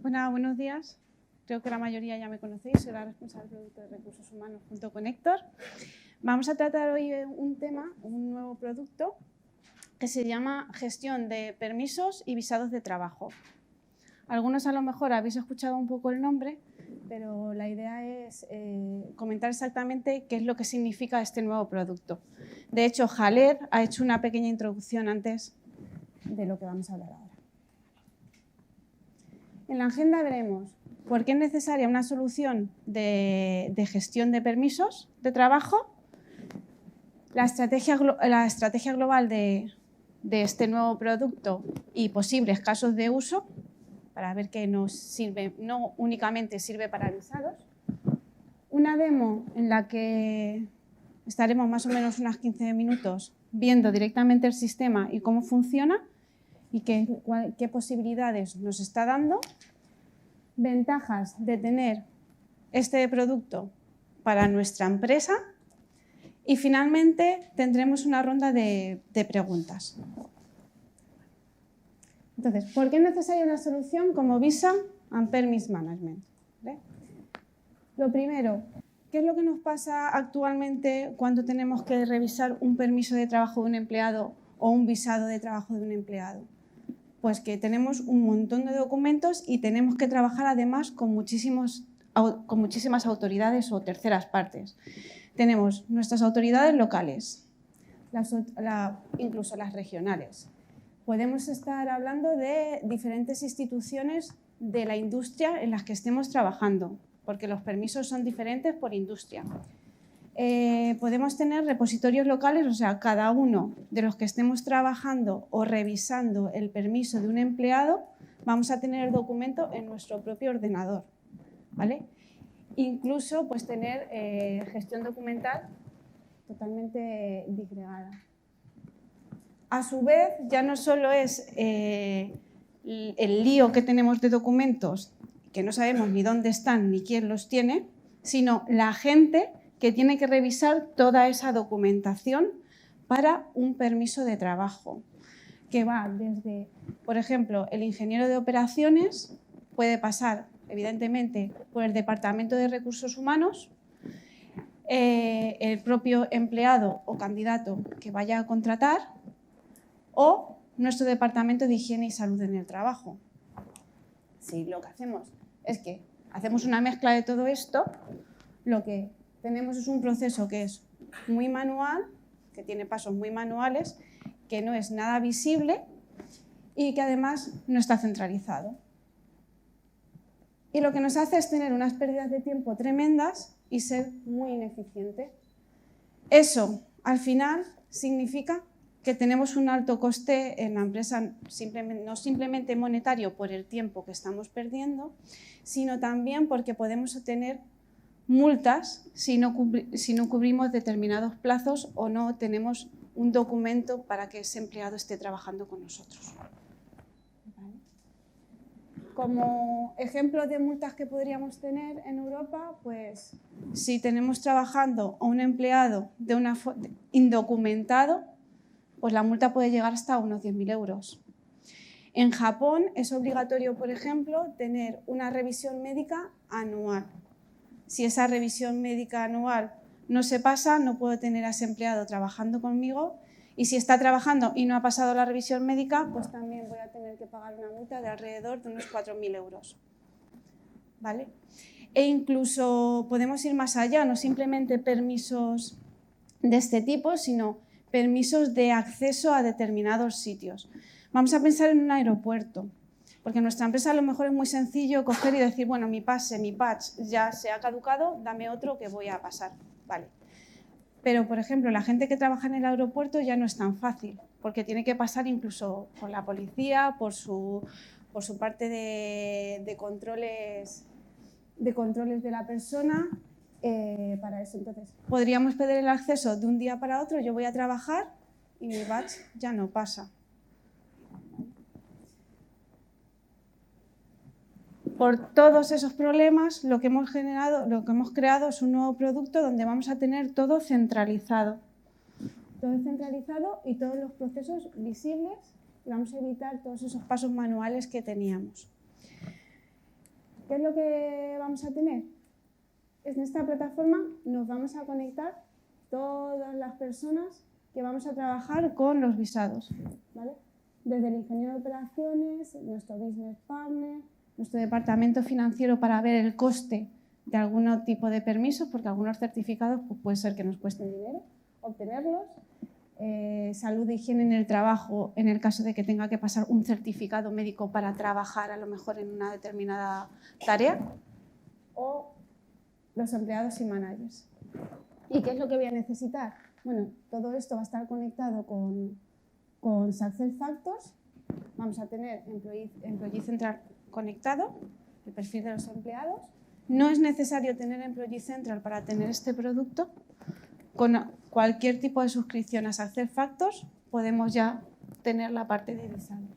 Pues nada, buenos días. Creo que la mayoría ya me conocéis, soy la responsable de Producto de Recursos Humanos junto con Héctor. Vamos a tratar hoy un tema, un nuevo producto que se llama Gestión de Permisos y Visados de Trabajo. Algunos a lo mejor habéis escuchado un poco el nombre, pero la idea es comentar exactamente qué es lo que significa este nuevo producto. De hecho, Jaler ha hecho una pequeña introducción antes de lo que vamos a hablar ahora. En la agenda veremos por qué es necesaria una solución de gestión de permisos de trabajo, la estrategia global de este nuevo producto y posibles casos de uso, para ver que nos sirve, no únicamente sirve para visados, una demo en la que estaremos más o menos unos 15 minutos viendo directamente el sistema y cómo funciona y qué posibilidades nos está dando, ventajas de tener este producto para nuestra empresa y finalmente tendremos una ronda de preguntas. Entonces, ¿por qué es necesaria una solución como Visa and Permis Management? ¿Vale? Lo primero, ¿qué es lo que nos pasa actualmente cuando tenemos que revisar un permiso de trabajo de un empleado o un visado de trabajo de un empleado? Pues que tenemos un montón de documentos y tenemos que trabajar además con muchísimas autoridades o terceras partes. Tenemos nuestras autoridades locales, incluso las regionales. Podemos estar hablando de diferentes instituciones de la industria en las que estemos trabajando, porque los permisos son diferentes por industria. Podemos tener repositorios locales, o sea, cada uno de los que estemos trabajando o revisando el permiso de un empleado, vamos a tener el documento en nuestro propio ordenador, ¿vale? Incluso pues, tener gestión documental totalmente disgregada. A su vez, ya no solo es el lío que tenemos de documentos, que no sabemos ni dónde están ni quién los tiene, sino la gente que tiene que revisar toda esa documentación para un permiso de trabajo, que va desde, por ejemplo, el ingeniero de operaciones puede pasar, evidentemente, por el Departamento de Recursos Humanos, el propio empleado o candidato que vaya a contratar o nuestro Departamento de Higiene y Salud en el Trabajo. Si lo que hacemos es que hacemos una mezcla de todo esto, lo que tenemos es un proceso que es muy manual, que tiene pasos muy manuales, que no es nada visible y que además no está centralizado. Y lo que nos hace es tener unas pérdidas de tiempo tremendas y ser muy ineficiente. Eso, al final, significa que tenemos un alto coste en la empresa, no simplemente monetario por el tiempo que estamos perdiendo, sino también porque podemos obtener multas si no cubrimos determinados plazos o no tenemos un documento para que ese empleado esté trabajando con nosotros. ¿Vale? Como ejemplo de multas que podríamos tener en Europa, pues si tenemos trabajando a un empleado indocumentado, pues la multa puede llegar hasta unos 10.000 euros. En Japón es obligatorio, por ejemplo, tener una revisión médica anual. Si esa revisión médica anual no se pasa, no puedo tener a ese empleado trabajando conmigo y si está trabajando y no ha pasado la revisión médica, pues también voy a tener que pagar una multa de alrededor de unos 4.000 euros. ¿Vale? E incluso podemos ir más allá, no simplemente permisos de este tipo, sino permisos de acceso a determinados sitios. Vamos a pensar en un aeropuerto. Porque en nuestra empresa a lo mejor es muy sencillo coger y decir, bueno, mi badge ya se ha caducado, dame otro que voy a pasar. Vale. Pero, por ejemplo, la gente que trabaja en el aeropuerto ya no es tan fácil, porque tiene que pasar incluso por la policía, por su parte de controles de la persona. Para eso, entonces, podríamos pedir el acceso de un día para otro, yo voy a trabajar y mi badge ya no pasa. Por todos esos problemas, lo que hemos creado es un nuevo producto donde vamos a tener todo centralizado. Todo centralizado y todos los procesos visibles y vamos a evitar todos esos pasos manuales que teníamos. ¿Qué es lo que vamos a tener? En esta plataforma nos vamos a conectar todas las personas que vamos a trabajar con los visados, ¿vale? Desde el ingeniero de operaciones, nuestro business partner, nuestro departamento financiero para ver el coste de algún tipo de permisos, porque algunos certificados pues puede ser que nos cuesten dinero obtenerlos. Salud e higiene en el trabajo, en el caso de que tenga que pasar un certificado médico para trabajar a lo mejor en una determinada tarea, o los empleados y managers. ¿Y qué es lo que voy a necesitar? Bueno, todo esto va a estar conectado con SuccessFactors. Vamos a tener Employee Central conectado, el perfil de los empleados. No es necesario tener Employee Central para tener este producto. Con cualquier tipo de suscripción a SuccessFactors podemos ya tener la parte de visados.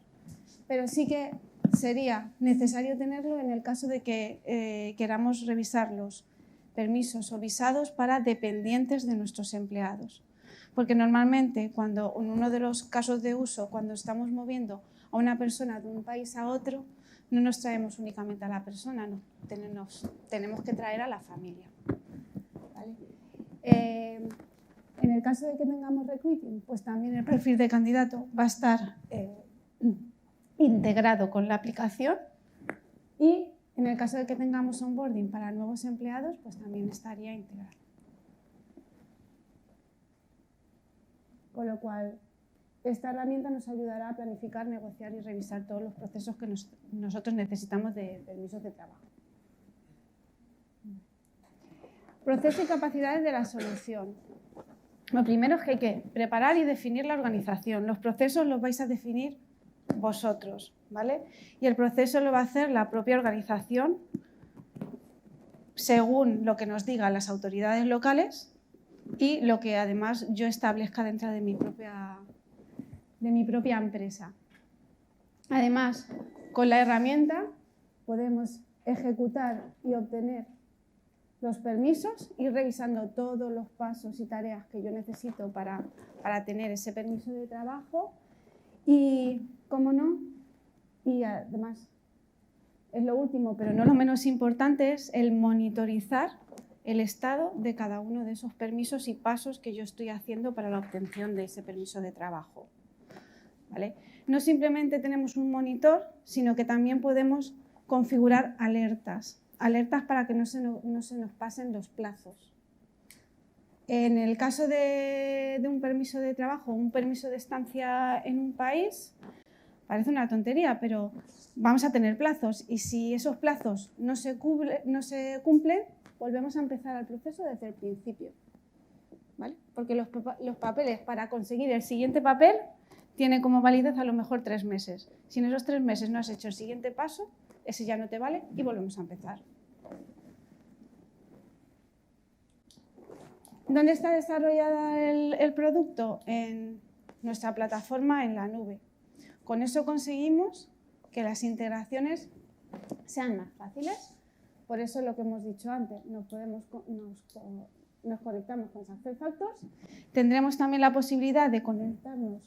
Pero sí que sería necesario tenerlo en el caso de que queramos revisar los permisos o visados para dependientes de nuestros empleados. Porque normalmente cuando en uno de los casos de uso, cuando estamos moviendo a una persona de un país a otro, no nos traemos únicamente a la persona, no, tenemos que traer a la familia. ¿Vale? En el caso de que tengamos recruiting, pues también el perfil de candidato va a estar integrado con la aplicación, y en el caso de que tengamos onboarding para nuevos empleados, pues también estaría integrado. Con lo cual, esta herramienta nos ayudará a planificar, negociar y revisar todos los procesos que nosotros necesitamos de permisos de trabajo. Proceso y capacidades de la solución. Lo primero es que hay que preparar y definir la organización. Los procesos los vais a definir vosotros, ¿vale? Y el proceso lo va a hacer la propia organización según lo que nos digan las autoridades locales y lo que además yo establezca dentro de mi propia empresa. Además, con la herramienta podemos ejecutar y obtener los permisos, ir revisando todos los pasos y tareas que yo necesito para tener ese permiso de trabajo y, como no, y además es lo último, pero no lo menos importante, es el monitorizar el estado de cada uno de esos permisos y pasos que yo estoy haciendo para la obtención de ese permiso de trabajo. ¿Vale? No simplemente tenemos un monitor, sino que también podemos configurar alertas para que no se nos pasen los plazos. En el caso de un permiso de trabajo, un permiso de estancia en un país, parece una tontería, pero vamos a tener plazos y si esos plazos no se cumplen, volvemos a empezar el proceso desde el principio. ¿Vale? Porque los papeles, para conseguir el siguiente papel, tiene como validez a lo mejor 3 meses. Si en esos 3 meses no has hecho el siguiente paso, ese ya no te vale y volvemos a empezar. ¿Dónde está desarrollado el producto? En nuestra plataforma en la nube. Con eso conseguimos que las integraciones sean más fáciles. Por eso lo que hemos dicho antes, nos conectamos con SuccessFactors. Tendremos también la posibilidad de conectarnos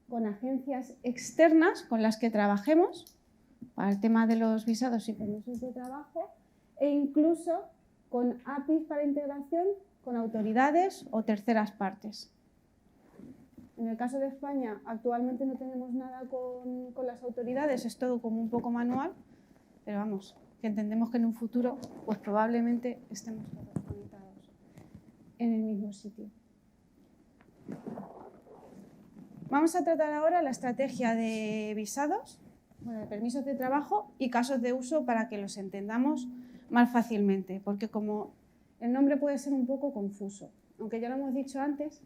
con agencias externas con las que trabajemos para el tema de los visados y permisos de trabajo e incluso con APIs para integración con autoridades o terceras partes. En el caso de España, actualmente no tenemos nada con las autoridades, es todo como un poco manual, pero vamos, que entendemos que en un futuro pues probablemente estemos todos conectados en el mismo sitio. Vamos a tratar ahora la estrategia de visados, de permisos de trabajo y casos de uso para que los entendamos más fácilmente, porque como el nombre puede ser un poco confuso, aunque ya lo hemos dicho antes,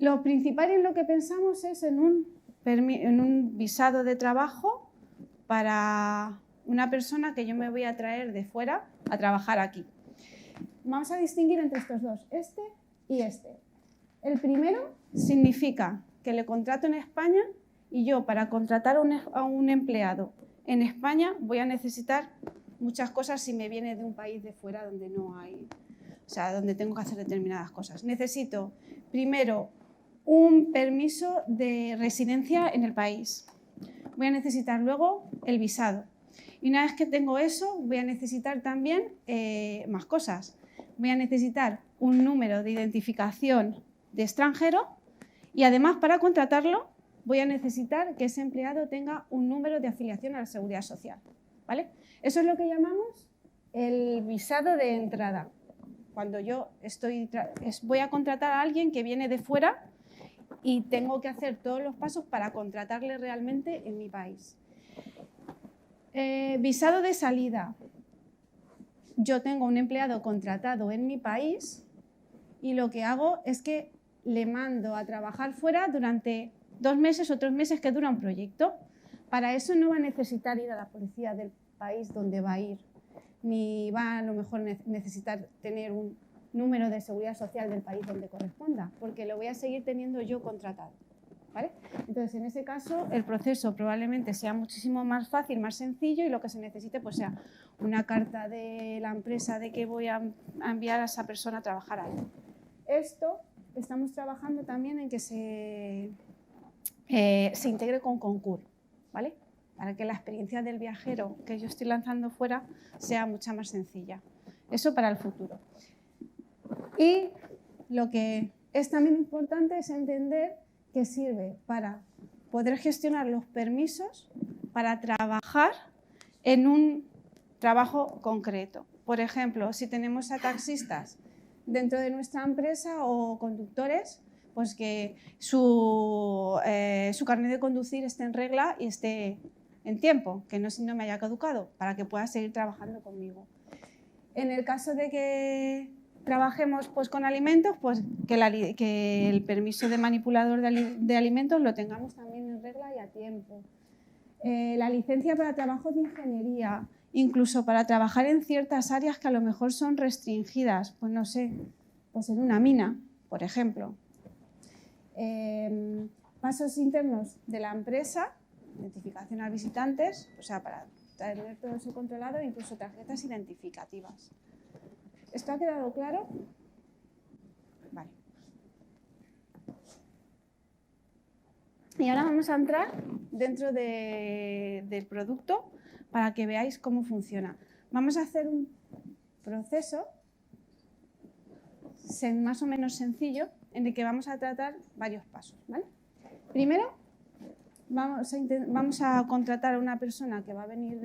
lo principal en lo que pensamos es en un visado de trabajo para una persona que yo me voy a traer de fuera a trabajar aquí. Vamos a distinguir entre estos dos, este y este. El primero significa que le contrato en España y yo para contratar a un empleado en España voy a necesitar muchas cosas si me viene de un país de fuera donde no hay, o sea, donde tengo que hacer determinadas cosas. Necesito primero un permiso de residencia en el país. Voy a necesitar luego el visado. Y una vez que tengo eso, voy a necesitar también más cosas. Voy a necesitar un número de identificación de extranjero y además para contratarlo voy a necesitar que ese empleado tenga un número de afiliación a la Seguridad Social, ¿vale? Eso es lo que llamamos el visado de entrada. Cuando yo voy a contratar a alguien que viene de fuera y tengo que hacer todos los pasos para contratarle realmente en mi país. Visado de salida. Yo tengo un empleado contratado en mi país y lo que hago es que le mando a trabajar fuera durante 2 meses o 3 meses que dura un proyecto. Para eso no va a necesitar ir a la policía del país donde va a ir, ni va a lo mejor necesitar tener un número de seguridad social del país donde corresponda, porque lo voy a seguir teniendo yo contratado, ¿vale? Entonces, en ese caso, el proceso probablemente sea muchísimo más fácil, más sencillo y lo que se necesite pues sea una carta de la empresa de que voy a enviar a esa persona a trabajar ahí. Esto estamos trabajando también en que se integre con Concur, ¿vale? Para que la experiencia del viajero que yo estoy lanzando fuera sea mucha más sencilla. Eso para el futuro. Y lo que es también importante es entender que sirve para poder gestionar los permisos para trabajar en un trabajo concreto. Por ejemplo, si tenemos a taxistas dentro de nuestra empresa o conductores, pues que su carnet de conducir esté en regla y esté en tiempo, que no me haya caducado, para que pueda seguir trabajando conmigo. En el caso de que trabajemos pues, con alimentos, pues que el permiso de manipulador de alimentos lo tengamos también en regla y a tiempo. La licencia para trabajo de ingeniería, incluso para trabajar en ciertas áreas que a lo mejor son restringidas, pues no sé, pues en una mina, por ejemplo. Pasos internos de la empresa, identificación a visitantes, o sea, para tener todo eso controlado, incluso tarjetas identificativas. ¿Esto ha quedado claro? Vale. Y ahora vamos a entrar dentro del producto para que veáis cómo funciona. Vamos a hacer un proceso más o menos sencillo en el que vamos a tratar varios pasos, ¿vale? Primero, vamos a contratar a una persona que va a venir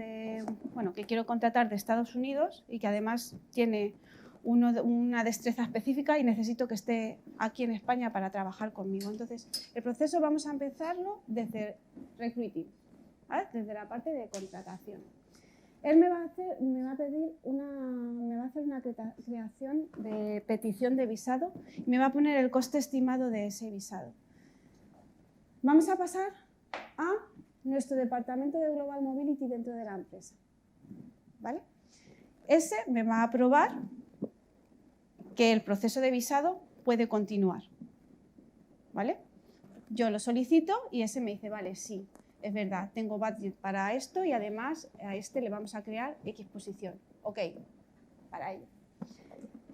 que quiero contratar de Estados Unidos y que además tiene una destreza específica y necesito que esté aquí en España para trabajar conmigo. Entonces, el proceso vamos a empezarlo desde recruiting, ¿vale? Desde la parte de contratación. Él me va a hacer una creación de petición de visado y me va a poner el coste estimado de ese visado. Vamos a pasar a nuestro departamento de Global Mobility dentro de la empresa, ¿vale? Ese me va a aprobar que el proceso de visado puede continuar, ¿vale? Yo lo solicito y ese me dice, vale, sí, es verdad, tengo budget para esto y además a este le vamos a crear X posición. Ok, para ello.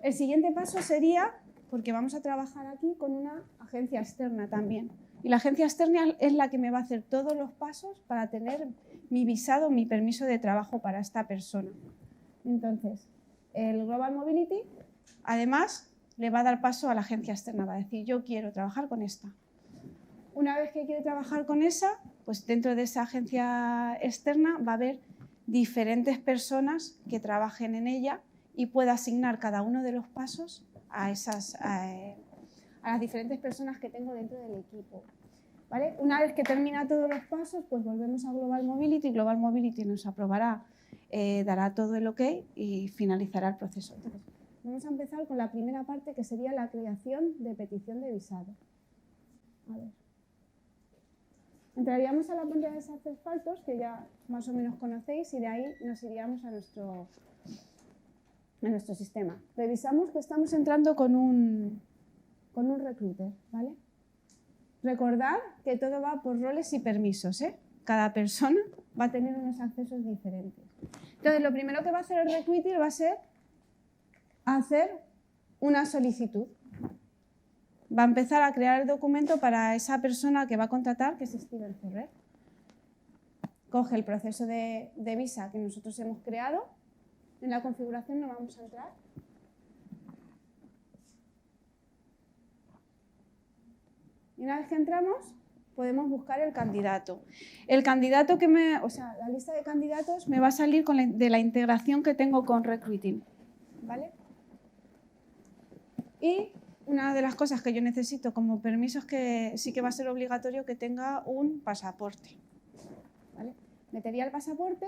El siguiente paso sería, porque vamos a trabajar aquí con una agencia externa también. Y la agencia externa es la que me va a hacer todos los pasos para tener mi visado, mi permiso de trabajo para esta persona. Entonces, el Global Mobility, además, le va a dar paso a la agencia externa. Va a decir, yo quiero trabajar con esta. Una vez que quiere trabajar con esa, pues dentro de esa agencia externa va a haber diferentes personas que trabajen en ella y pueda asignar cada uno de los pasos a las diferentes personas que tengo dentro del equipo, ¿vale? Una vez que termina todos los pasos, pues volvemos a Global Mobility. Global Mobility nos aprobará, dará todo el OK y finalizará el proceso. Entonces, vamos a empezar con la primera parte, que sería la creación de petición de visado. A ver. Entraríamos a la pantalla de Success Factors, que ya más o menos conocéis, y de ahí nos iríamos a nuestro sistema. Revisamos que estamos entrando con un recruiter, ¿vale? Recordad que todo va por roles y permisos, ¿eh? Cada persona va a tener unos accesos diferentes. Entonces, lo primero que va a hacer el recruiter va a ser hacer una solicitud. Va a empezar a crear el documento para esa persona que va a contratar, que es Steven Ferrer. coge el proceso de visa que nosotros hemos creado. En la configuración no vamos a entrar. Y una vez que entramos, podemos buscar el candidato. El candidato la lista de candidatos me va a salir de la integración que tengo con Recruiting, ¿vale? Y una de las cosas que yo necesito como permisos que sí que va a ser obligatorio que tenga un pasaporte, ¿vale? Metería el pasaporte.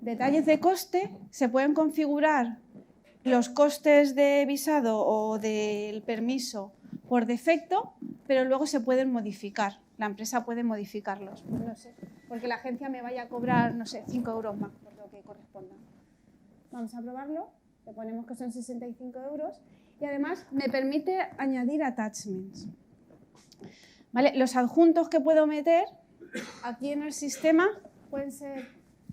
Detalles de coste, se pueden configurar los costes de visado o del permiso por defecto, pero luego se pueden modificar. La empresa puede modificarlos, no sé, porque la agencia me vaya a cobrar, no sé, 5 euros más por lo que corresponda. Vamos a probarlo, le ponemos que son 65 euros y además me permite añadir attachments. ¿Vale? Los adjuntos que puedo meter aquí en el sistema pueden ser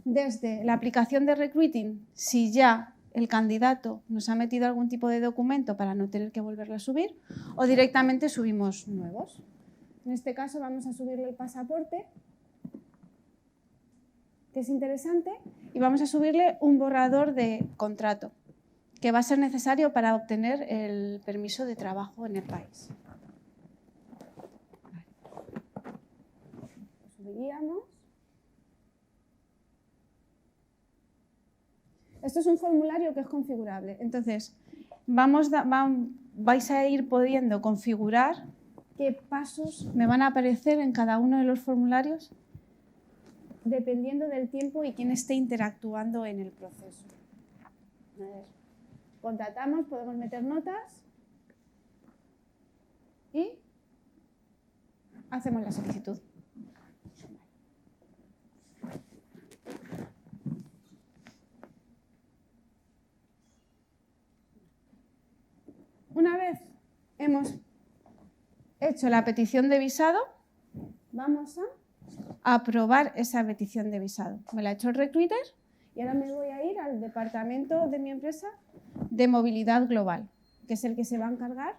desde la aplicación de Recruiting, si ya el candidato nos ha metido algún tipo de documento para no tener que volverlo a subir, o directamente subimos nuevos. En este caso vamos a subirle el pasaporte, que es interesante, y vamos a subirle un borrador de contrato, que va a ser necesario para obtener el permiso de trabajo en el país. Lo subiríamos. Esto es un formulario que es configurable. Entonces, vais a ir pudiendo configurar qué pasos me van a aparecer en cada uno de los formularios dependiendo del tiempo y quién esté interactuando en el proceso. A ver, contratamos, podemos meter notas y hacemos la solicitud. Una vez hemos hecho la petición de visado, vamos a aprobar esa petición de visado. Me la ha hecho el recruiter y ahora me voy a ir al departamento de mi empresa de movilidad global, que es el que se va a encargar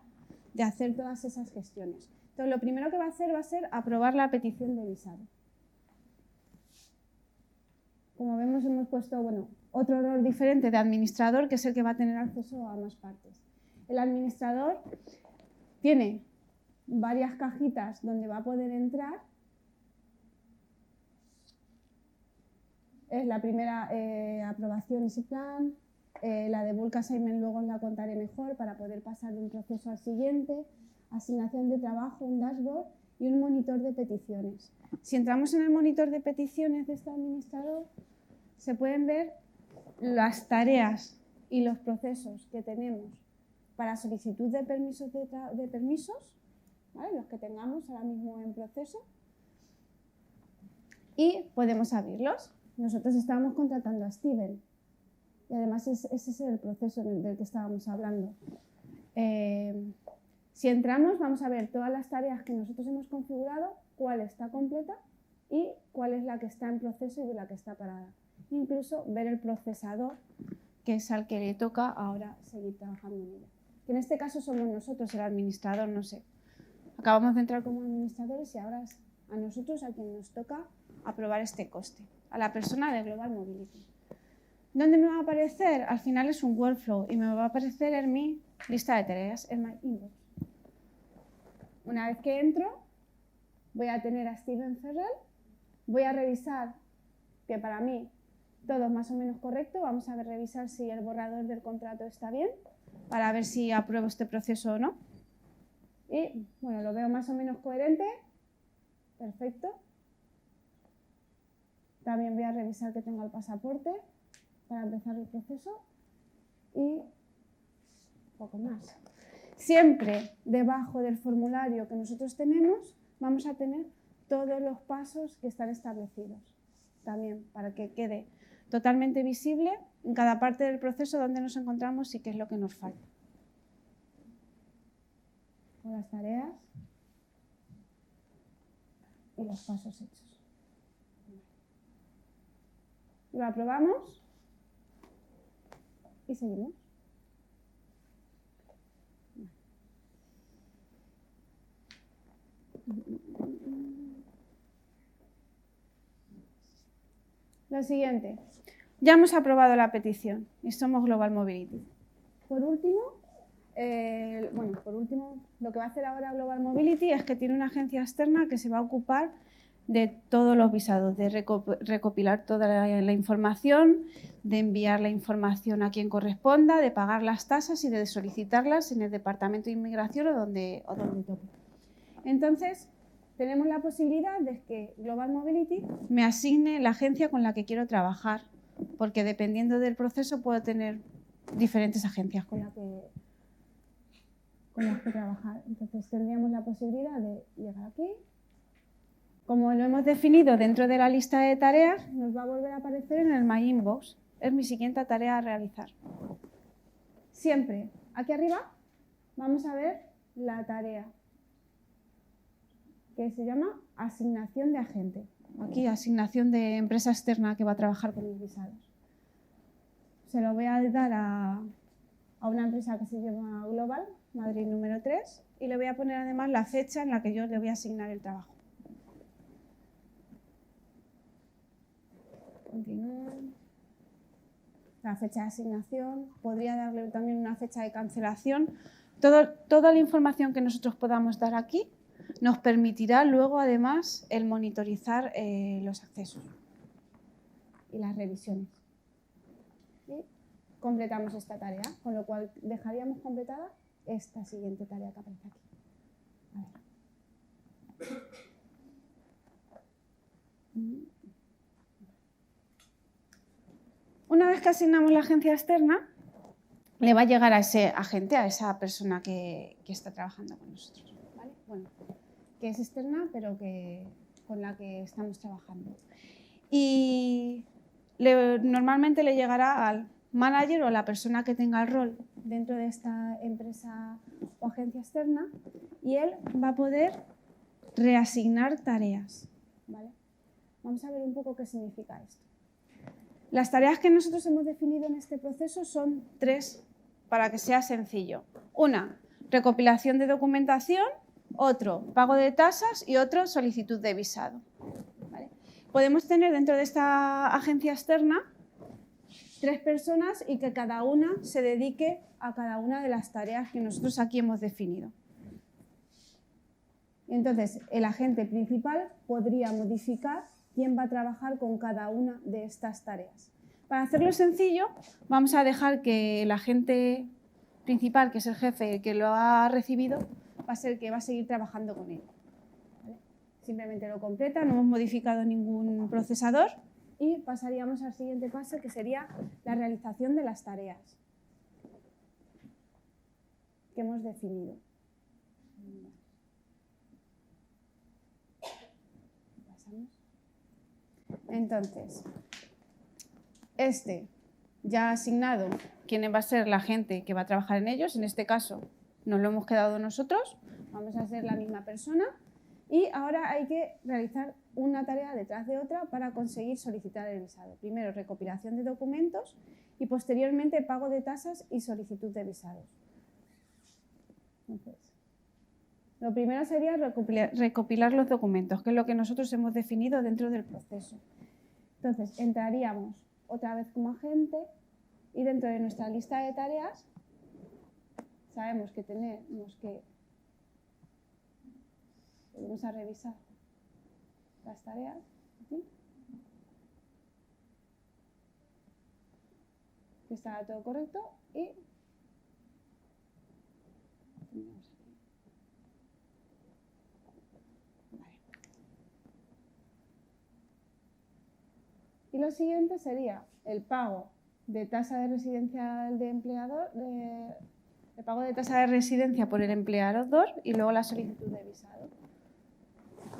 de hacer todas esas gestiones. Entonces, lo primero que va a ser aprobar la petición de visado. Como vemos, hemos puesto otro rol diferente de administrador, que es el que va a tener acceso a más partes. El administrador tiene varias cajitas donde va a poder entrar. Es la primera aprobación ese plan, la de bulk assignment luego os la contaré mejor para poder pasar de un proceso al siguiente, asignación de trabajo, un dashboard y un monitor de peticiones. Si entramos en el monitor de peticiones de este administrador, se pueden ver las tareas y los procesos que tenemos para solicitud de permisos, ¿vale? Los que tengamos ahora mismo en proceso, y podemos abrirlos. Nosotros estábamos contratando a Steven y además ese es el proceso del que estábamos hablando. Si entramos, vamos a ver todas las tareas que nosotros hemos configurado, cuál está completa y cuál es la que está en proceso y la que está parada. Incluso ver el procesador, que es al que le toca ahora seguir trabajando en ella. Que en este caso somos nosotros, el administrador, no sé. Acabamos de entrar como administradores y ahora es a nosotros a quien nos toca aprobar este coste, a la persona de Global Mobility. ¿Dónde me va a aparecer? Al final es un workflow y me va a aparecer en mi lista de tareas, en my inbox. Una vez que entro, voy a tener a Steven Ferrell, voy a revisar que para mí todo es más o menos correcto, vamos a revisar si el borrador del contrato está bien, para ver si apruebo este proceso o no. Y bueno, lo veo más o menos coherente, perfecto. También voy a revisar que tenga el pasaporte para empezar el proceso y poco más. Siempre debajo del formulario que nosotros tenemos vamos a tener todos los pasos que están establecidos, también para que quede totalmente visible en cada parte del proceso donde nos encontramos y qué es lo que nos falta. Con las tareas y los pasos hechos. Lo aprobamos y seguimos. Lo siguiente, ya hemos aprobado la petición y somos Global Mobility. Por último, lo que va a hacer ahora Global Mobility es que tiene una agencia externa que se va a ocupar de todos los visados, de recopilar toda la información, de enviar la información a quien corresponda, de pagar las tasas y de solicitarlas en el Departamento de Inmigración o donde toque. Entonces, tenemos la posibilidad de que Global Mobility me asigne la agencia con la que quiero trabajar, porque dependiendo del proceso puedo tener diferentes agencias con las que trabajar. Entonces, tendríamos la posibilidad de llegar aquí. Como lo hemos definido dentro de la lista de tareas, nos va a volver a aparecer en el My Inbox. Es mi siguiente tarea a realizar. Siempre, aquí arriba, vamos a ver la tarea que se llama asignación de agente. Aquí, asignación de empresa externa que va a trabajar con mis visados. Se lo voy a dar a una empresa que se llama Global, Madrid número 3, y le voy a poner además la fecha en la que yo le voy a asignar el trabajo. Continúo. La fecha de asignación. Podría darle también una fecha de cancelación. Toda la información que nosotros podamos dar aquí nos permitirá luego, además, el monitorizar los accesos y las revisiones. Y completamos esta tarea, con lo cual dejaríamos completada esta siguiente tarea que aparece aquí. A ver. Una vez que asignamos la agencia externa, le va a llegar a ese agente, a esa persona que está trabajando con nosotros, ¿vale? Bueno, que es externa, pero con la que estamos trabajando. Y normalmente le llegará al manager o a la persona que tenga el rol dentro de esta empresa o agencia externa, y él va a poder reasignar tareas, ¿vale? Vamos a ver un poco qué significa esto. Las tareas que nosotros hemos definido en este proceso son 3 para que sea sencillo. Una, recopilación de documentación, otro, pago de tasas y otro, solicitud de visado. ¿Vale? Podemos tener dentro de esta agencia externa 3 personas y que cada una se dedique a cada una de las tareas que nosotros aquí hemos definido. Entonces, el agente principal podría modificar quién va a trabajar con cada una de estas tareas. Para hacerlo sencillo, vamos a dejar que el agente principal, que es el jefe que lo ha recibido, va a ser el que va a seguir trabajando con él. ¿Vale? Simplemente lo completa, no hemos modificado ningún procesador y pasaríamos al siguiente paso, que sería la realización de las tareas que hemos definido. Pasamos. Entonces, ya ha asignado quién va a ser la gente que va a trabajar en ellos. En este caso nos lo hemos quedado nosotros, vamos a ser la misma persona y ahora hay que realizar una tarea detrás de otra para conseguir solicitar el visado. Primero recopilación de documentos y posteriormente pago de tasas y solicitud de visados. Entonces, lo primero sería recopilar los documentos, que es lo que nosotros hemos definido dentro del proceso. Entonces, entraríamos otra vez como agente y dentro de nuestra lista de tareas sabemos que vamos a revisar las tareas aquí, que está todo correcto y y lo siguiente sería el pago de tasa de residencia del empleador, el pago de tasa de residencia por el empleador y luego la solicitud de visado.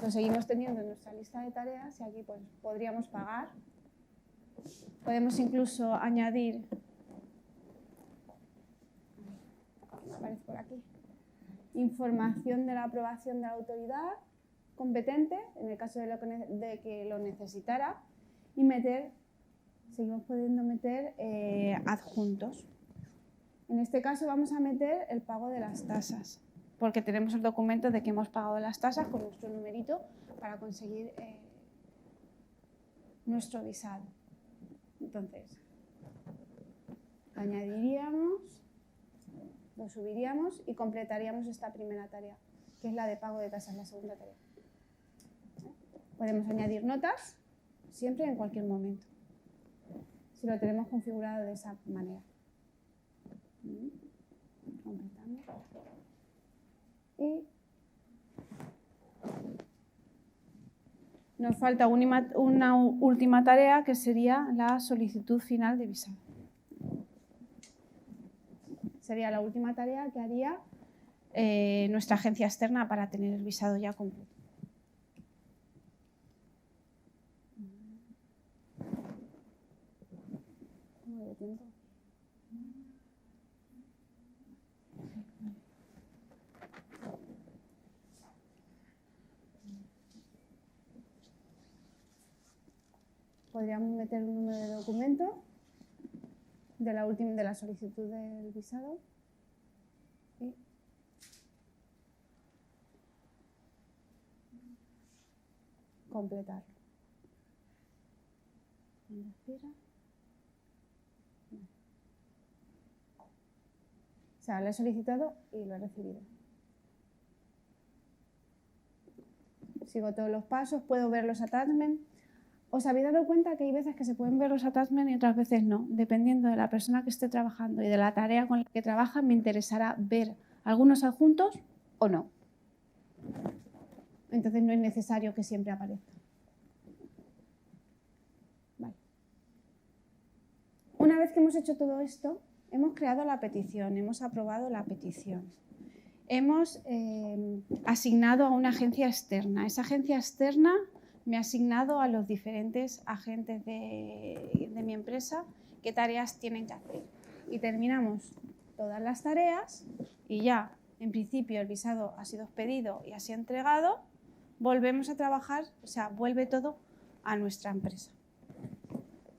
Lo seguimos teniendo en nuestra lista de tareas y aquí pues, podríamos pagar. Podemos incluso añadir, aparece por aquí, información de la aprobación de la autoridad competente, en el caso de que lo necesitara, y seguimos pudiendo meter adjuntos. En este caso vamos a meter el pago de las tasas, porque tenemos el documento de que hemos pagado las tasas con nuestro numerito para conseguir nuestro visado. Entonces, lo añadiríamos, lo subiríamos y completaríamos esta primera tarea, que es la de pago de tasas, la segunda tarea. Podemos añadir notas siempre en cualquier momento, si lo tenemos configurado de esa manera. Completamos. Y nos falta una última tarea, que sería la solicitud final de visado. Sería la última tarea que haría nuestra agencia externa para tener el visado ya completo. Tiempo. Podríamos meter un número de documento de la solicitud del visado y completarlo. O sea, lo he solicitado y lo he recibido. Sigo todos los pasos, puedo ver los attachments. ¿Os habéis dado cuenta que hay veces que se pueden ver los attachments y otras veces no? Dependiendo de la persona que esté trabajando y de la tarea con la que trabaja, me interesará ver algunos adjuntos o no. Entonces no es necesario que siempre aparezca. Vale. Una vez que hemos hecho todo esto, hemos creado la petición, hemos aprobado la petición. Hemos asignado a una agencia externa. Esa agencia externa me ha asignado a los diferentes agentes de mi empresa qué tareas tienen que hacer. Y terminamos todas las tareas y ya, en principio, el visado ha sido expedido y ha sido entregado. Volvemos a trabajar, o sea, vuelve todo a nuestra empresa.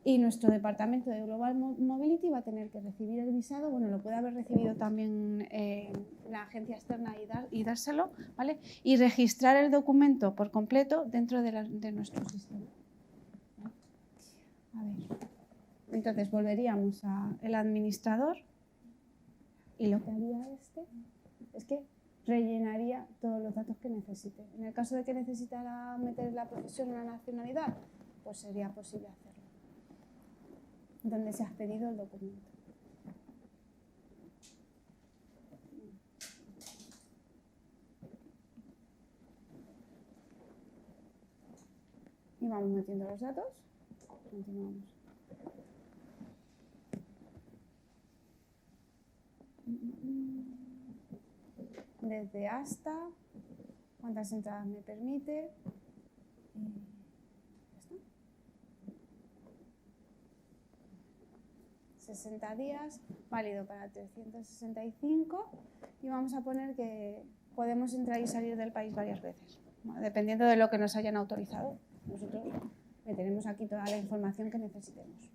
Y nuestro departamento de Global Mobility va a tener que recibir el visado, bueno, lo puede haber recibido también la agencia externa y dárselo, ¿vale? Y registrar el documento por completo dentro de nuestro sistema. A ver, entonces volveríamos al administrador y lo que haría es que rellenaría todos los datos que necesite. En el caso de que necesitara meter la profesión o la nacionalidad, pues sería posible hacerlo. Donde se ha expedido el documento. Y vamos metiendo los datos. Continuamos. Desde hasta, cuántas entradas me permite. 60 días, válido para 365 y vamos a poner que podemos entrar y salir del país varias veces, dependiendo de lo que nos hayan autorizado. Nosotros meteremos aquí toda la información que necesitemos.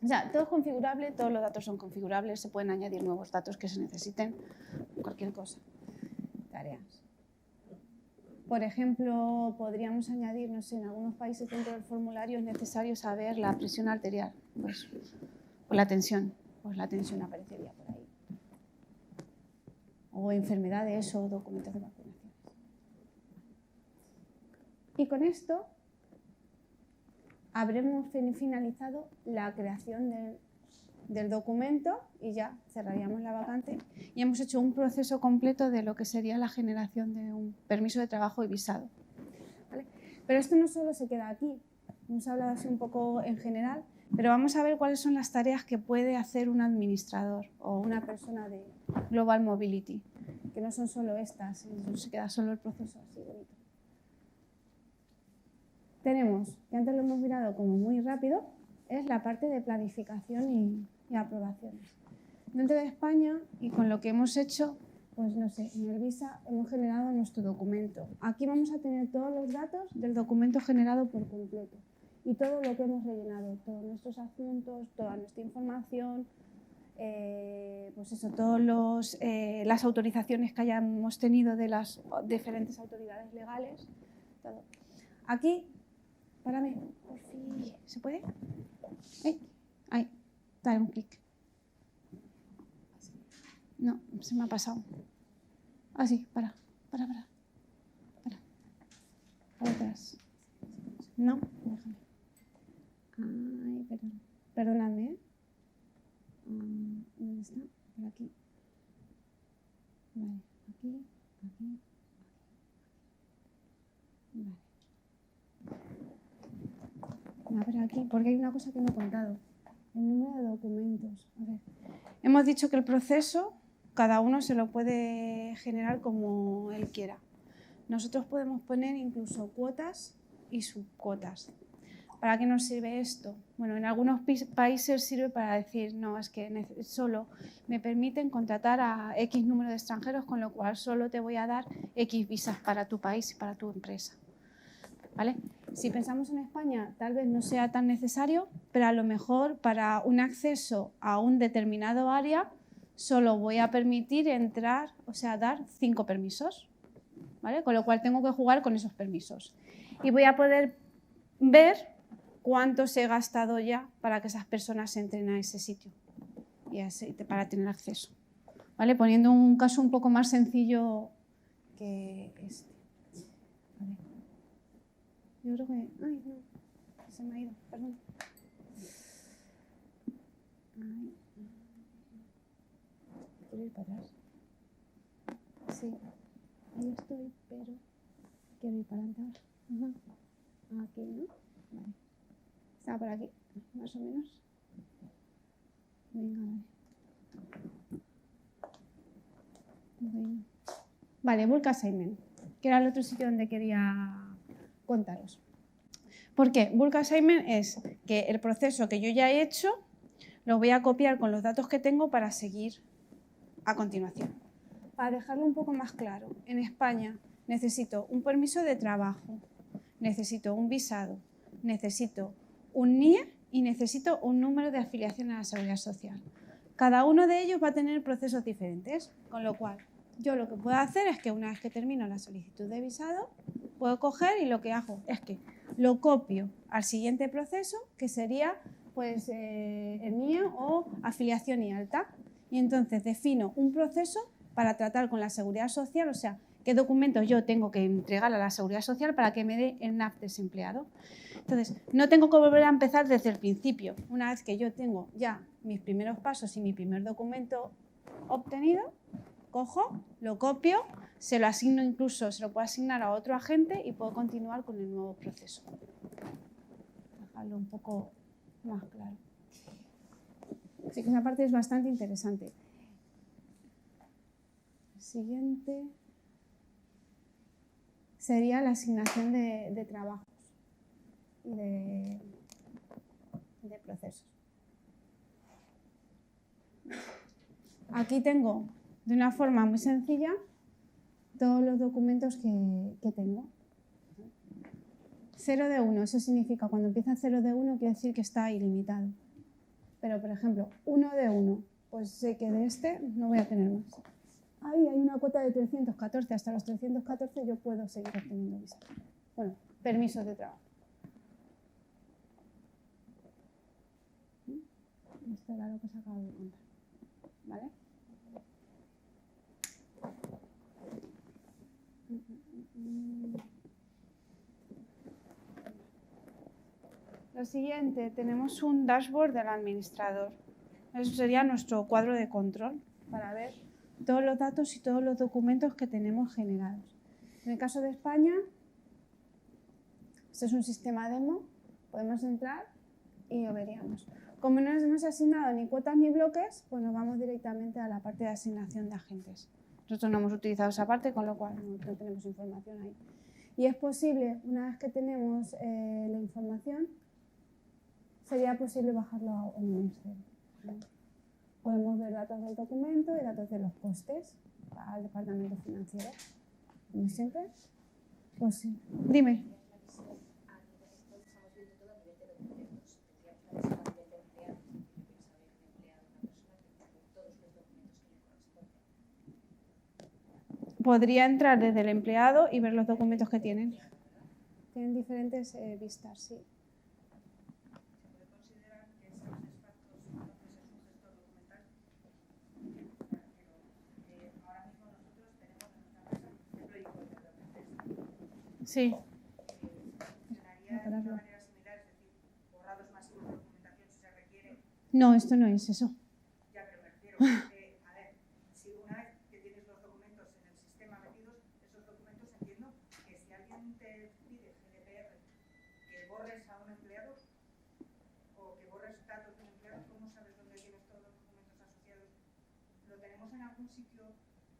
O sea, todo es configurable, todos los datos son configurables, se pueden añadir nuevos datos que se necesiten, cualquier cosa. Tareas. Por ejemplo, podríamos añadir, no sé, en algunos países dentro del formulario es necesario saber la presión arterial, pues la tensión aparecería por ahí. O enfermedades o documentos de vacunación. Y con esto habremos finalizado la creación del documento y ya cerraríamos la vacante y hemos hecho un proceso completo de lo que sería la generación de un permiso de trabajo y visado. ¿Vale? Pero esto no solo se queda aquí, hemos hablado así un poco en general, pero vamos a ver cuáles son las tareas que puede hacer un administrador o una persona de Global Mobility, que no son solo estas, no se queda solo el proceso así bonito. Tenemos, que antes lo hemos mirado como muy rápido, es la parte de planificación y aprobaciones. Dentro de España, y con lo que hemos hecho, pues no sé, en el visa hemos generado nuestro documento. Aquí vamos a tener todos los datos del documento generado por completo y todo lo que hemos rellenado, todos nuestros adjuntos, toda nuestra información, pues eso, todas las autorizaciones que hayamos tenido de las diferentes autoridades legales, todo. Aquí, párame, por fin, ¿se puede? Ahí, dale un clic. No, se me ha pasado. Así, para. Para atrás. No, déjame. Ay, perdón. Perdóname, ¿eh? ¿Dónde está? Por aquí. Vale, aquí. Vale. A ver aquí, porque hay una cosa que no he contado. El número de documentos. A ver. Hemos dicho que el proceso, cada uno se lo puede generar como él quiera. Nosotros podemos poner incluso cuotas y subcuotas. ¿Para qué nos sirve esto? Bueno, en algunos países sirve para decir, no, es que solo me permiten contratar a X número de extranjeros, con lo cual solo te voy a dar X visas para tu país y para tu empresa. ¿Vale? Si pensamos en España, tal vez no sea tan necesario, pero a lo mejor para un acceso a un determinado área solo voy a permitir entrar, o sea, dar 5 permisos. ¿Vale? Con lo cual tengo que jugar con esos permisos. Y voy a poder ver cuántos he gastado ya para que esas personas entren a ese sitio y para tener acceso. ¿Vale? Poniendo un caso un poco más sencillo que este. Vale. Yo creo que... Ay, no. Se me ha ido. Perdón. Ay. Quiero ir para atrás. Sí. Ahí estoy, pero quiero ir para adelante ahora. Aquí, ¿no? Vale. Está por aquí, más o menos. Venga, vale. Bueno. Vale, bulk assignment, que era el otro sitio donde quería contaros. ¿Por qué? Bulk assignment es que el proceso que yo ya he hecho lo voy a copiar con los datos que tengo para seguir a continuación. Para dejarlo un poco más claro, en España necesito un permiso de trabajo, necesito un visado, necesito un NIE y necesito un número de afiliación a la Seguridad Social. Cada uno de ellos va a tener procesos diferentes, con lo cual yo lo que puedo hacer es que una vez que termino la solicitud de visado, puedo coger y lo que hago es que lo copio al siguiente proceso, que sería pues, el NIE o afiliación y alta. Y entonces defino un proceso para tratar con la Seguridad Social, o sea, qué documentos yo tengo que entregar a la Seguridad Social para que me dé el NAF desempleado. Entonces, no tengo que volver a empezar desde el principio. Una vez que yo tengo ya mis primeros pasos y mi primer documento obtenido, cojo, lo copio, se lo asigno incluso, se lo puedo asignar a otro agente y puedo continuar con el nuevo proceso. Dejarlo un poco más claro. Así que esa parte es bastante interesante. El siguiente sería la asignación de trabajos y de procesos. Aquí tengo, de una forma muy sencilla, todos los documentos que tengo. 0 de 1, eso significa, cuando empieza 0 de 1, quiere decir que está ilimitado. Pero, por ejemplo, 1 de 1, pues sé que de este no voy a tener más. Ahí hay una cuota de 314, hasta los 314 yo puedo seguir obteniendo visas. Bueno, permisos de trabajo. Esto era lo que os acabo de contar. ¿Vale? Lo siguiente, tenemos un dashboard del administrador. Eso sería nuestro cuadro de control para ver todos los datos y todos los documentos que tenemos generados. En el caso de España, este es un sistema demo, podemos entrar y lo veríamos. Como no nos hemos asignado ni cuotas ni bloques, pues nos vamos directamente a la parte de asignación de agentes. Nosotros no hemos utilizado esa parte, con lo cual no tenemos información ahí. Y es posible, una vez que tenemos la información, sería posible bajarlo en un Excel. Podemos ver datos del documento y datos de los costes al departamento financiero. Como siempre. Pues sí. Dime. Podría entrar desde el empleado y ver los documentos que tienen. Tienen diferentes vistas, sí. Sí. ¿Funcionaría de una manera similar, es decir, borrados masivos de documentación si se requiere? No, esto no es eso. Ya, pero me refiero que, a ver, si una vez que tienes los documentos en el sistema metidos, esos documentos entiendo que si alguien te pide GDPR que borres a un empleado o que borres datos de un empleado, ¿cómo sabes dónde tienes todos los documentos asociados? ¿Lo tenemos en algún sitio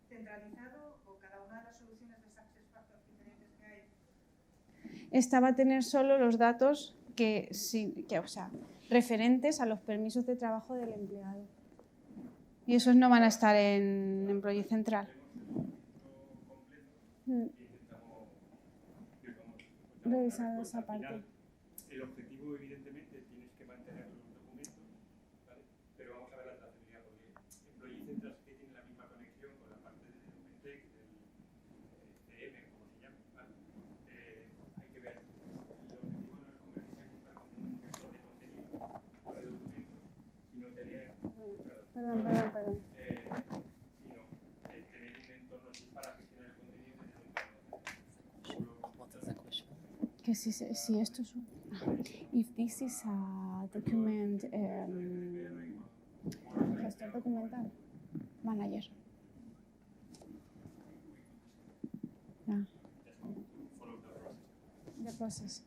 centralizado o cada una de las soluciones de SuccessFactors diferentes que hay? Esta va a tener solo los datos o sea, referentes a los permisos de trabajo del empleado. Y esos no van a estar en Employee Central. Revisar esa parte. El objetivo, evidentemente, tienes que mantener los documentos, ¿vale? Pero vamos a ver la trazabilidad, porque Employee Central sí que tiene la misma conexión con la parte de Documentec, del CM, como se llama, ¿vale? Hay que ver, el objetivo no es convertirse en un gestor de contenido o de documentos, sino tener, Perdón. sino tener un entorno así para gestionar el contenido desde un entorno. Que si esto es if this is a document gestor documental manager. The process.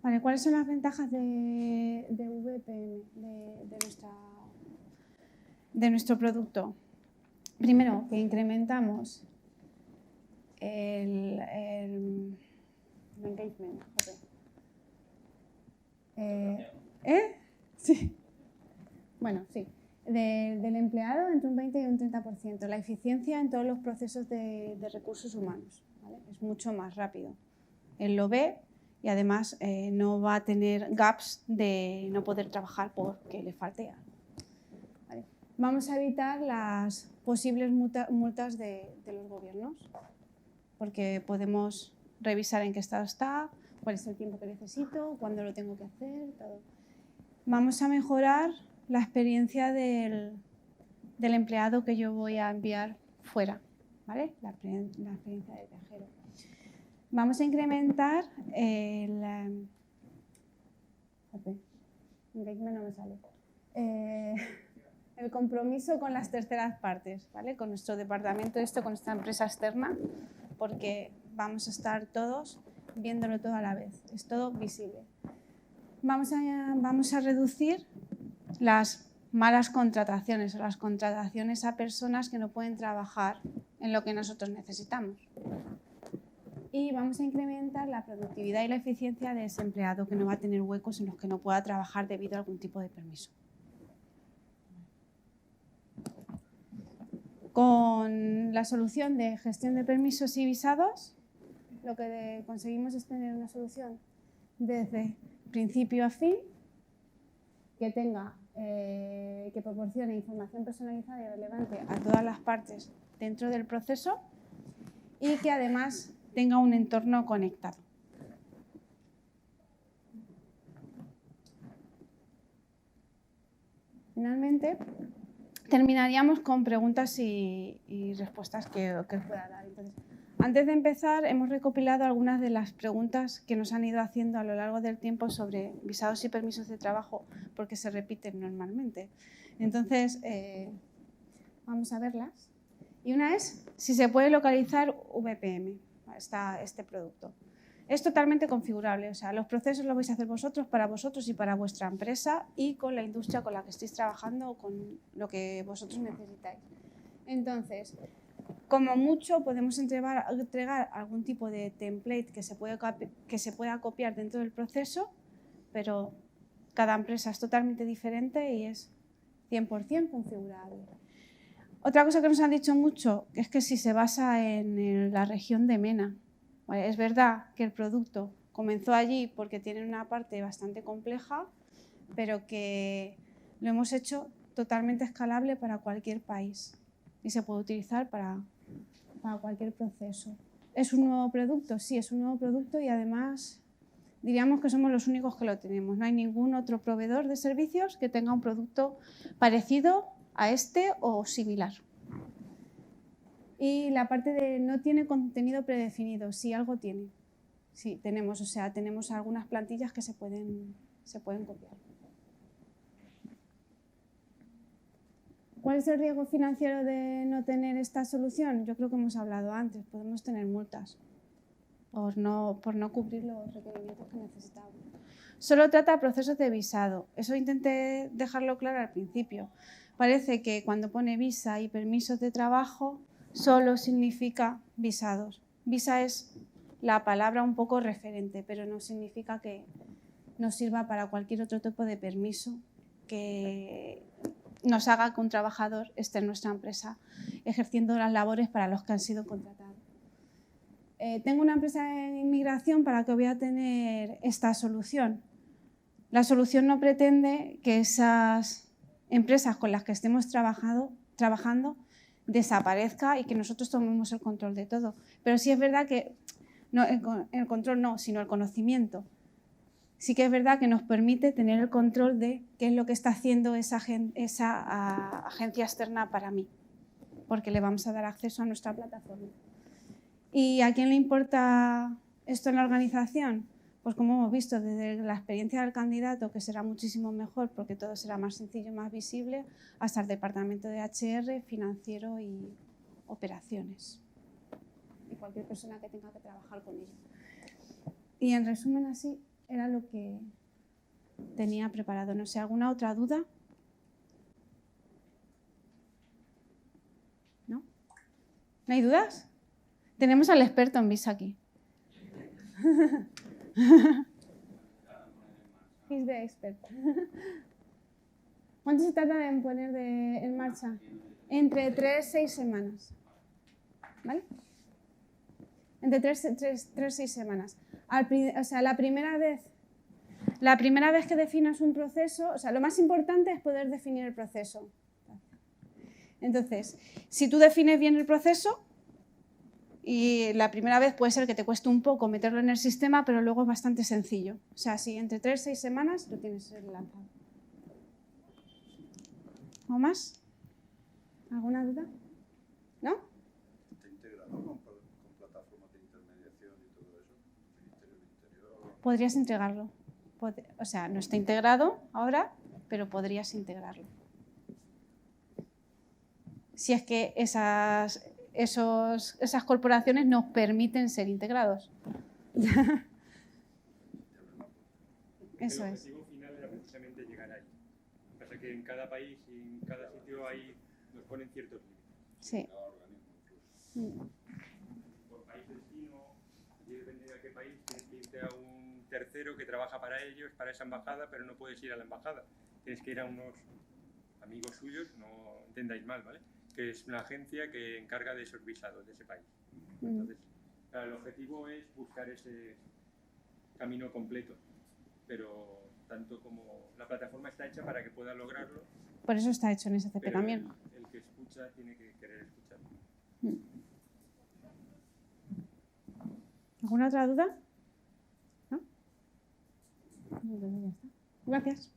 Vale, ¿cuáles son las ventajas de VPM, de nuestro producto? Primero, que incrementamos el engagement. Sí. Bueno, sí. Del empleado entre un 20 y un 30%. La eficiencia en todos los procesos de recursos humanos, ¿vale? Es mucho más rápido. Él lo ve y además no va a tener gaps de no poder trabajar porque le falte algo. ¿Vale? Vamos a evitar las posibles multas de los gobiernos, porque podemos revisar en qué estado está, cuál es el tiempo que necesito, cuándo lo tengo que hacer, todo. Vamos a mejorar la experiencia del empleado que yo voy a enviar fuera, ¿vale? La experiencia del viajero. Vamos a incrementar el compromiso con las terceras partes, ¿vale? Con nuestro departamento, con esta empresa externa, porque vamos a estar todos viéndolo todo a la vez, es todo visible. Vamos a reducir las malas contrataciones o las contrataciones a personas que no pueden trabajar en lo que nosotros necesitamos. Y vamos a incrementar la productividad y la eficiencia de ese empleado que no va a tener huecos en los que no pueda trabajar debido a algún tipo de permiso. Con la solución de gestión de permisos y visados, lo que conseguimos es tener una solución desde principio a fin, que que proporcione información personalizada y relevante a todas las partes dentro del proceso y que además tenga un entorno conectado. Finalmente, terminaríamos con preguntas y respuestas que os pueda dar. Entonces, antes de empezar, hemos recopilado algunas de las preguntas que nos han ido haciendo a lo largo del tiempo sobre visados y permisos de trabajo, porque se repiten normalmente. Entonces, vamos a verlas. Y una es si se puede localizar VPM, este producto. Es totalmente configurable, o sea, los procesos los vais a hacer vosotros y para vuestra empresa y con la industria con la que estéis trabajando o con lo que vosotros necesitáis. Entonces, como mucho podemos entregar algún tipo de template que se pueda copiar dentro del proceso, pero cada empresa es totalmente diferente y es 100% configurable. Otra cosa que nos han dicho mucho es que si se basa en la región de MENA. Bueno, es verdad que el producto comenzó allí porque tiene una parte bastante compleja, pero que lo hemos hecho totalmente escalable para cualquier país y se puede utilizar para cualquier proceso. ¿Es un nuevo producto? Sí, es un nuevo producto y además diríamos que somos los únicos que lo tenemos. No hay ningún otro proveedor de servicios que tenga un producto parecido a este o similar. Y la parte de no tiene contenido predefinido, sí algo tiene. Sí, tenemos, o sea, tenemos algunas plantillas que se pueden copiar. ¿Cuál es el riesgo financiero de no tener esta solución? Yo creo que hemos hablado antes, podemos tener multas por no cubrir los requerimientos que necesitamos. Solo trata procesos de visado. Eso intenté dejarlo claro al principio. Parece que cuando pone visa y permisos de trabajo, solo significa visados. Visa es la palabra un poco referente, pero no significa que nos sirva para cualquier otro tipo de permiso que nos haga que un trabajador esté en nuestra empresa ejerciendo las labores para los que han sido contratados. Tengo una empresa en inmigración para que voy a tener esta solución. La solución no pretende que esas empresas con las que estemos trabajando desaparezca y que nosotros tomemos el control de todo. Pero sí es verdad que, no, el control no, sino el conocimiento. Sí que es verdad que nos permite tener el control de qué es lo que está haciendo esa agencia externa para mí, porque le vamos a dar acceso a nuestra plataforma. ¿Y a quién le importa esto en la organización? Pues como hemos visto, desde la experiencia del candidato, que será muchísimo mejor porque todo será más sencillo y más visible, hasta el departamento de HR, financiero y operaciones. Y cualquier persona que tenga que trabajar con ello. Y en resumen, así era lo que tenía preparado. No sé, ¿alguna otra duda? ¿No? ¿No hay dudas? Tenemos al experto en visa aquí. He's the expert. ¿Cuánto se tarda en poner en marcha? Entre 3 y 6 semanas. ¿Vale? Entre 3 y 6 semanas. O sea, la primera vez que definas un proceso, o sea, lo más importante es poder definir el proceso. Entonces, si tú defines bien el proceso, y la primera vez puede ser que te cueste un poco meterlo en el sistema, pero luego es bastante sencillo. O sea, si entre 3 y 6 semanas lo tienes lanzado. ¿O más? ¿Alguna duda? ¿No? ¿Está integrado con plataformas de intermediación y todo eso? ¿Ministerio del Interior? Podrías integrarlo. O sea, no está integrado ahora, pero podrías integrarlo. Si es que esas corporaciones nos permiten ser integrados. Eso es. El objetivo final era precisamente llegar ahí. Lo que pasa es que en cada país y en cada sitio nos ponen ciertos límites. Sí. Por país destino, y depende de qué país, tienes que irte a un tercero que trabaja para ellos, para esa embajada, pero no puedes ir a la embajada. Tienes que ir a unos amigos suyos, no entendáis mal, ¿vale? Que es una agencia que encarga de esos visados de ese país. Entonces, claro, el objetivo es buscar ese camino completo, pero tanto como la plataforma está hecha para que pueda lograrlo. Por eso está hecho en SCP también. El que escucha tiene que querer escuchar. ¿Alguna otra duda? ¿No? Ya está. Gracias.